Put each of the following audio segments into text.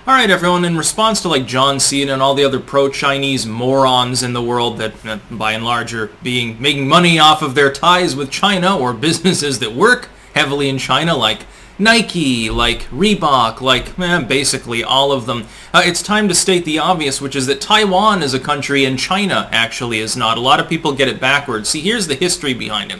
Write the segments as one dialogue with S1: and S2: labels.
S1: Alright everyone, in response to like John Cena and all the other pro-Chinese morons in the world that by and large are making money off of their ties with China or businesses that work heavily in China like Nike, like Reebok, like basically all of them, it's time to state the obvious, which is that Taiwan is a country and China actually is not. A lot of people get it backwards. See, here's the history behind it.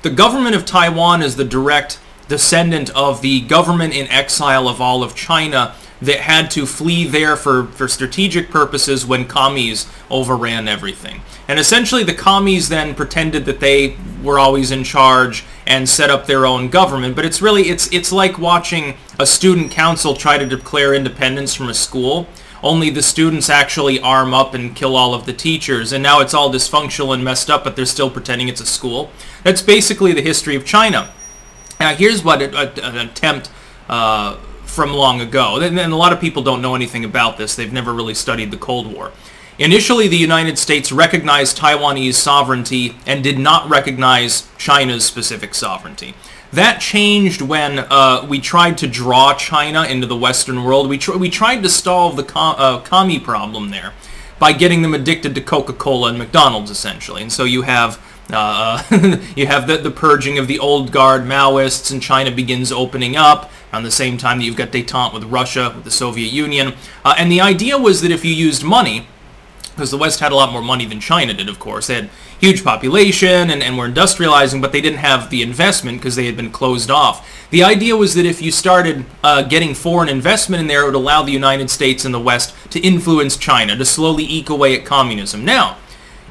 S1: The government of Taiwan is the direct descendant of the government in exile of all of China that had to flee there for strategic purposes when commies overran everything. And essentially the commies then pretended that they were always in charge and set up their own government. But it's really, it's like watching a student council try to declare independence from a school, only the students actually arm up and kill all of the teachers. And now it's all dysfunctional and messed up, but they're still pretending it's a school. That's basically the history of China. Now here's what an attempt from long ago, and a lot of people don't know anything about this. They've never really studied the Cold War. Initially, the United States recognized Taiwanese sovereignty and did not recognize China's specific sovereignty. That changed when we tried to draw China into the Western world. We tried to solve the commie problem there by getting them addicted to Coca-Cola and McDonald's, essentially. And so you have you have the purging of the old guard Maoists, and China begins opening up on the same time that you've got détente with Russia, with the Soviet Union. And the idea was that if you used money, because the West had a lot more money than China did, of course. They had huge population and were industrializing, but they didn't have the investment because they had been closed off. The idea was that if you started getting foreign investment in there, it would allow the United States and the West to influence China, to slowly eke away at communism. Now,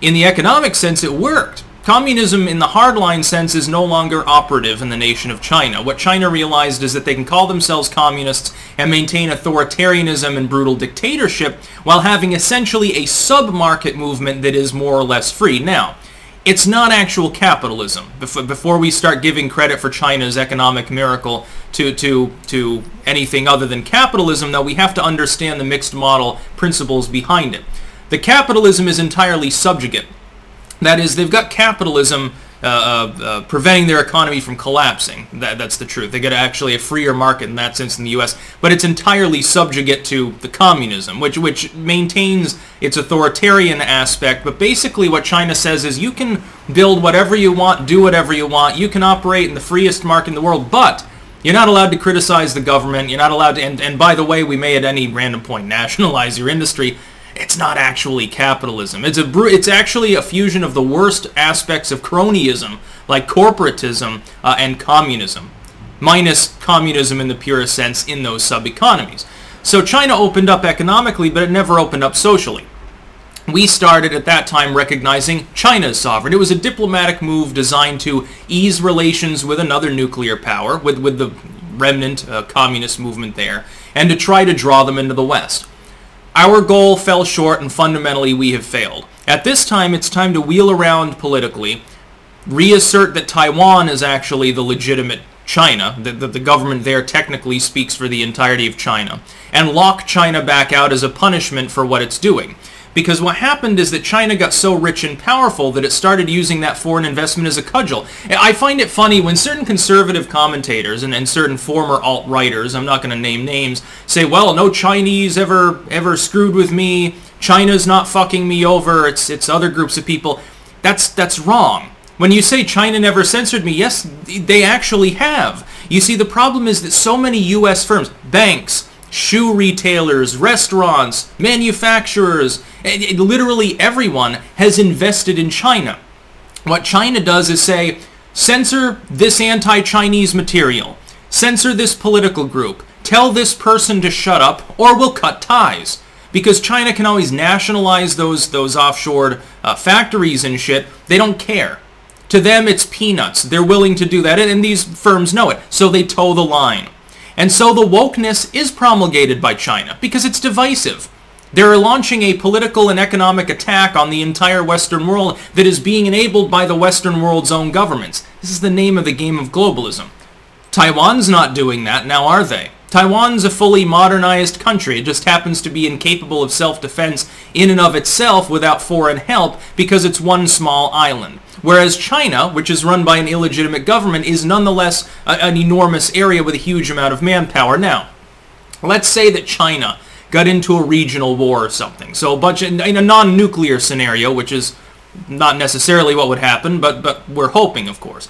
S1: in the economic sense, it worked. Communism in the hardline sense is no longer operative in the nation of China. What China realized is that they can call themselves communists and maintain authoritarianism and brutal dictatorship while having essentially a sub-market movement that is more or less free. Now, it's not actual capitalism. Before we start giving credit for China's economic miracle to anything other than capitalism, though, we have to understand the mixed model principles behind it. The capitalism is entirely subjugate. That is, they've got capitalism preventing their economy from collapsing. That's the truth. They got actually a freer market in that sense in the U.S., but it's entirely subjugate to the communism, which maintains its authoritarian aspect. But basically what China says is you can build whatever you want, do whatever you want, you can operate in the freest market in the world, but you're not allowed to criticize the government, you're not allowed to, and by the way, we may at any random point nationalize your industry. It's not actually capitalism. It's actually a fusion of the worst aspects of cronyism, like corporatism and communism, minus communism in the purest sense in those sub-economies. So China opened up economically, but it never opened up socially. We started at that time recognizing China's sovereignty. It was a diplomatic move designed to ease relations with another nuclear power, with the remnant communist movement there, and to try to draw them into the West. Our goal fell short, and fundamentally we have failed. At this time, it's time to wheel around politically, reassert that Taiwan is actually the legitimate China, that the government there technically speaks for the entirety of China, and lock China back out as a punishment for what it's doing. Because what happened is that China got so rich and powerful that it started using that foreign investment as a cudgel. I find it funny when certain conservative commentators and certain former alt-righters, I'm not going to name names, say, well, no Chinese ever screwed with me, China's not fucking me over, it's other groups of people. That's wrong. When you say China never censored me, yes, they actually have. You see, the problem is that so many U.S. firms, banks, shoe retailers, restaurants, manufacturers, literally everyone has invested in China. What China does is say, censor this anti-Chinese material, censor this political group, tell this person to shut up, or we'll cut ties. Because China can always nationalize those offshore factories and shit. They don't care. To them, it's peanuts. They're willing to do that, and these firms know it, so they toe the line. And so the wokeness is promulgated by China because it's divisive. They're launching a political and economic attack on the entire Western world that is being enabled by the Western world's own governments. This is the name of the game of globalism. Taiwan's not doing that, now are they? Taiwan's a fully modernized country. It just happens to be incapable of self-defense in and of itself without foreign help because it's one small island. Whereas China, which is run by an illegitimate government, is nonetheless an enormous area with a huge amount of manpower. Now, let's say that China got into a regional war or something. So in a non-nuclear scenario, which is not necessarily what would happen, but we're hoping, of course.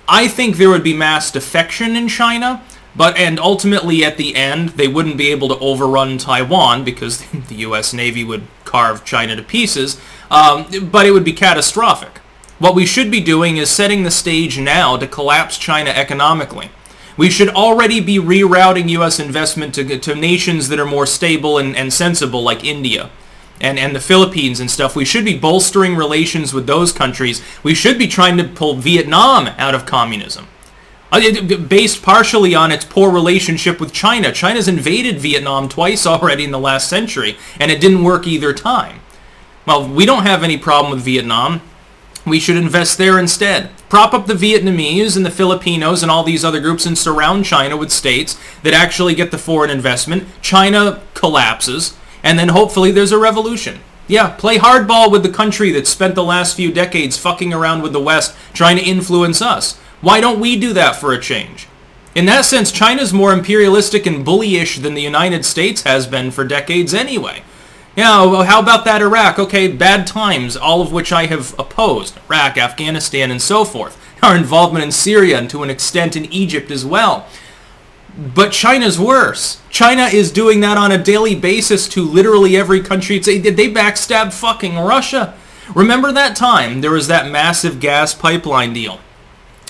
S1: I think there would be mass defection in China, and ultimately at the end they wouldn't be able to overrun Taiwan because the U.S. Navy would carve China to pieces, but it would be catastrophic. What we should be doing is setting the stage now to collapse China economically. We should already be rerouting U.S. investment to nations that are more stable and sensible, like India and the Philippines and stuff. We should be bolstering relations with those countries. We should be trying to pull Vietnam out of communism, based partially on its poor relationship with China. China's invaded Vietnam twice already in the last century, and it didn't work either time. Well, we don't have any problem with Vietnam. We should invest there instead. Prop up the Vietnamese and the Filipinos and all these other groups and surround China with states that actually get the foreign investment. China collapses, and then hopefully there's a revolution. Yeah, play hardball with the country that spent the last few decades fucking around with the West trying to influence us. Why don't we do that for a change? In that sense, China's more imperialistic and bullyish than the United States has been for decades anyway. Yeah, well, how about that Iraq? Okay, bad times, all of which I have opposed. Iraq, Afghanistan, and so forth. Our involvement in Syria and to an extent in Egypt as well. But China's worse. China is doing that on a daily basis to literally every country. They backstabbed fucking Russia. Remember that time there was that massive gas pipeline deal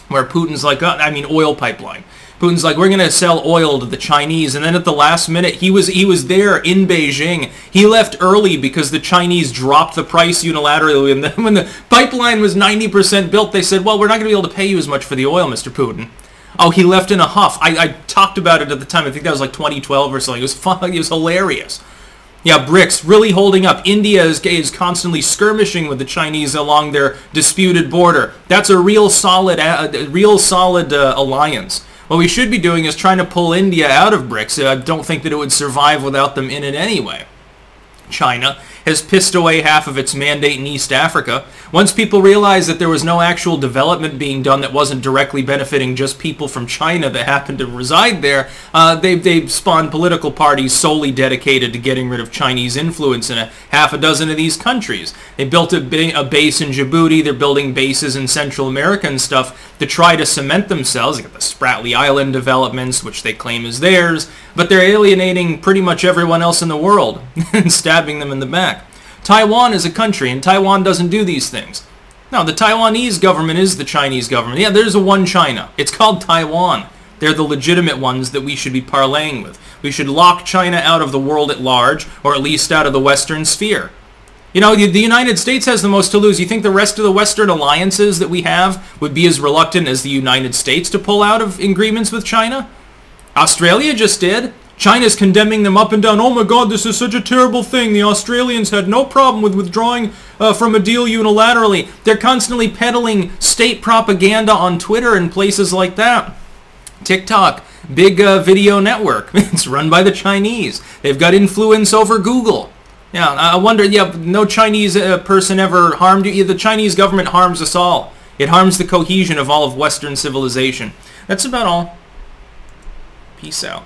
S1: where Putin's like, oil pipeline. Putin's like, we're going to sell oil to the Chinese, and then at the last minute, he was there in Beijing. He left early because the Chinese dropped the price unilaterally, and then when the pipeline was 90% built, they said, well, we're not going to be able to pay you as much for the oil, Mr. Putin. Oh, he left in a huff. I talked about it at the time. I think that was like 2012 or something. It was fun. It was hilarious. Yeah, BRICS really holding up. India is constantly skirmishing with the Chinese along their disputed border. That's a real solid alliance. What we should be doing is trying to pull India out of BRICS. I don't think that it would survive without them in it anyway. China has pissed away half of its mandate in East Africa. Once people realized that there was no actual development being done that wasn't directly benefiting just people from China that happened to reside there, they spawned political parties solely dedicated to getting rid of Chinese influence in half a dozen of these countries. They built a base in Djibouti. They're building bases in Central America and stuff to try to cement themselves. They got the Spratly Island developments, which they claim is theirs, but they're alienating pretty much everyone else in the world and stabbing them in the back. Taiwan is a country, and Taiwan doesn't do these things. No, the Taiwanese government is the Chinese government. Yeah, there's a one China. It's called Taiwan. They're the legitimate ones that we should be parlaying with. We should lock China out of the world at large, or at least out of the Western sphere. You know, the United States has the most to lose. You think the rest of the Western alliances that we have would be as reluctant as the United States to pull out of agreements with China? Australia just did. China's condemning them up and down. Oh my God, this is such a terrible thing. The Australians had no problem with withdrawing from a deal unilaterally. They're constantly peddling state propaganda on Twitter and places like that. TikTok, big video network. It's run by the Chinese. They've got influence over Google. Yeah, I wonder, no Chinese person ever harmed you. The Chinese government harms us all. It harms the cohesion of all of Western civilization. That's about all. Peace out.